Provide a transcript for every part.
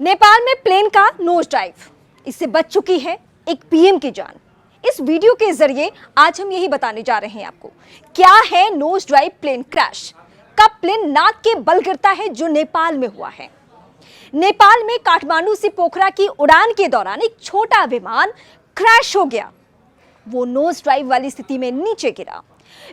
नेपाल में प्लेन का nose dive, इससे बच चुकी है एक पीएम की जान। इस वीडियो के जरिए आज हम यही बताने जा रहे हैं आपको, क्या है नोज ड्राइव प्लेन क्रैश, कब प्लेन नाक के बल गिरता है जो नेपाल में हुआ है। नेपाल में काठमांडू से पोखरा की उड़ान के दौरान एक छोटा विमान क्रैश हो गया। वो नोज ड्राइव वाली स्थिति में नीचे गिरा।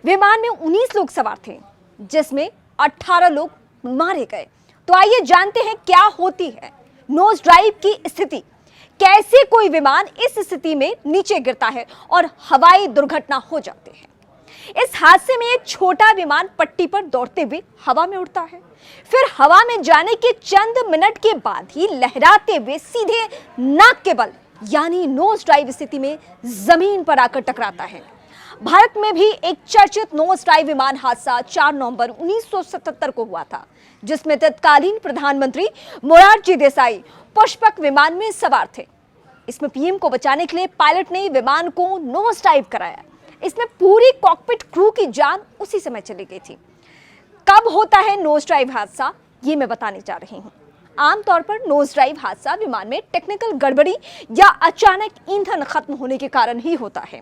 विमान में 19 लोग सवार थे, जिसमें 18 लोग मारे गए। तो आइए जानते हैं क्या होती है नोज ड्राइव की स्थिति, कैसे कोई विमान इस स्थिति में नीचे गिरता है और हवाई दुर्घटना हो जाती है। इस हादसे में एक छोटा विमान पट्टी पर दौड़ते हुए हवा में उड़ता है, फिर हवा में जाने के चंद मिनट के बाद ही लहराते हुए सीधे नाक के बल यानी नोज ड्राइव स्थिति में जमीन पर आकर टकराता है। भारत में भी एक चर्चित नोज ड्राइव विमान हादसा 4 नवंबर 1977 को हुआ था, जिसमें तत्कालीन प्रधानमंत्री मोरारजी देसाई पुष्पक विमान में सवार थे। इसमें पीएम को बचाने के लिए पायलट ने विमान को नोज डाइव कराया। इसमें पूरी कॉकपिट क्रू की जान उसी समय चली गई थी। कब होता है नोज ड्राइव हादसा, ये मैं बताने जा रही हूँ। आमतौर पर नोज ड्राइव हादसा विमान में टेक्निकल गड़बड़ी या अचानक ईंधन खत्म होने के कारण ही होता है।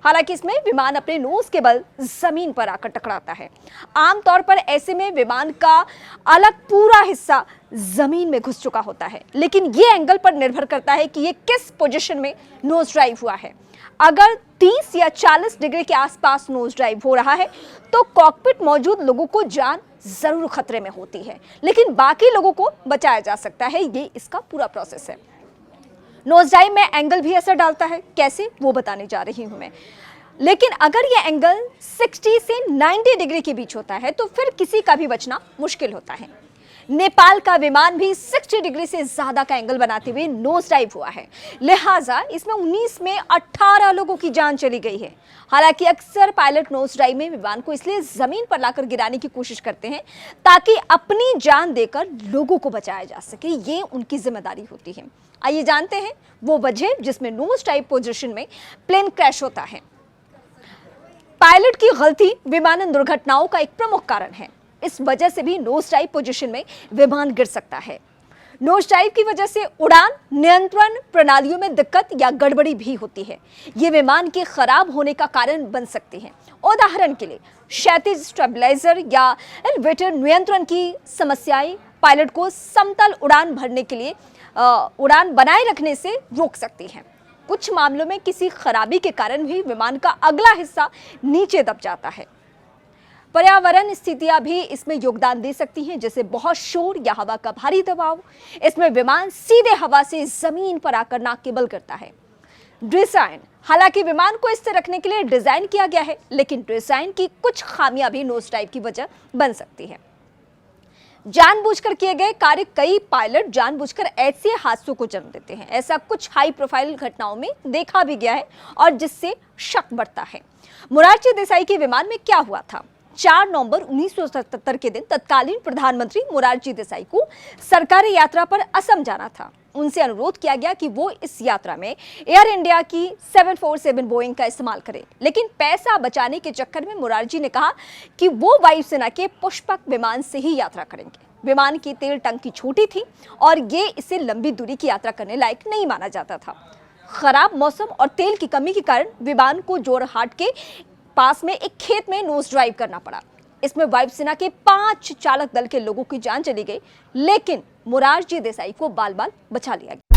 हालांकि इसमें विमान अपने नोज के बल जमीन पर आकर टकराता है। आमतौर पर ऐसे में विमान का अलग पूरा हिस्सा जमीन में घुस चुका होता है, लेकिन ये एंगल पर निर्भर करता है कि ये किस पोजीशन में नोज ड्राइव हुआ है। अगर 30 या 40 डिग्री के आसपास नोज ड्राइव हो रहा है तो कॉकपिट मौजूद लोगों को जान जरूर खतरे में होती है, लेकिन बाकी लोगों को बचाया जा सकता है। ये इसका पूरा प्रोसेस है। नोज डाइव में एंगल भी असर डालता है, कैसे वो बताने जा रही हूं मैं। लेकिन अगर ये एंगल 60 से 90 डिग्री के बीच होता है तो फिर किसी का भी बचना मुश्किल होता है। नेपाल का विमान भी 60 डिग्री से ज्यादा का एंगल बनाते हुए नोज डाइव हुआ है, लिहाजा इसमें 19 में 18 लोगों की जान चली गई है। हालांकि अक्सर पायलट नोज डाइव में विमान को इसलिए जमीन पर लाकर गिराने की कोशिश करते हैं ताकि अपनी जान देकर लोगों को बचाया जा सके, ये उनकी जिम्मेदारी होती है। आइए जानते हैं वो वजह जिसमें नोज डाइव पोजीशन में प्लेन क्रैश होता है। पायलट की गलती विमानन दुर्घटनाओं का एक प्रमुख कारण है। इस वजह से भी नोज डाइव पोजीशन में विमान गिर सकता है। नोज डाइव की वजह से उड़ान नियंत्रण प्रणालियों में दिक्कत या गड़बड़ी भी होती है। ये विमान के खराब होने का कारण बन सकती है। उदाहरण के लिए क्षैतिज स्टेबलाइजर या एलिवेटर नियंत्रण की समस्याएं पायलट को समतल उड़ान भरने के लिए उड़ान बनाए रखने से रोक सकती हैं। कुछ मामलों में किसी खराबी के कारण भी विमान का अगला हिस्सा नीचे दब जाता है। पर्यावरण स्थितियां भी इसमें योगदान दे सकती हैं, जैसे बहुत शोर या हवा का भारी दबाव। इसमें विमान सीधे हवा से जमीन पर आकर नाक के बल करता है। डिजाइन, हालांकि विमान को स्थिर रखने के लिए डिजाइन किया गया है, लेकिन डिजाइन की कुछ खामियां भी नोज डाइव की वजह बन सकती है। जानबूझकर किए गए कार्य, कई पायलट जानबूझकर ऐसे हादसों को जन्म देते हैं। ऐसा कुछ हाई प्रोफाइल घटनाओं में देखा भी गया है और जिससे शक बढ़ता है। मोरारजी देसाई के विमान में क्या हुआ था? 4 नवंबर 1977 के दिन तत्कालीन प्रधानमंत्री मोरारजी देसाई को सरकारी यात्रा पर असम जाना था। उनसे अनुरोध किया गया कि वो इस यात्रा में एयर इंडिया की 747 बोइंग का इस्तेमाल करें, लेकिन पैसा बचाने के चक्कर में मोरारजी ने कहा कि वो वायुसेना के पुष्पक विमान से ही यात्रा करेंगे। विमान की तेल टंकी छोटी थी और ये इसे लंबी दूरी की यात्रा करने लायक नहीं माना जाता था। खराब मौसम और तेल की कमी के कारण विमान को जोरहाट के पास में एक खेत में नोज ड्राइव करना पड़ा। इसमें वायुसेना के 5 चालक दल के लोगों की जान चली गई, लेकिन मोरारजी देसाई को बाल बाल बचा लिया गया।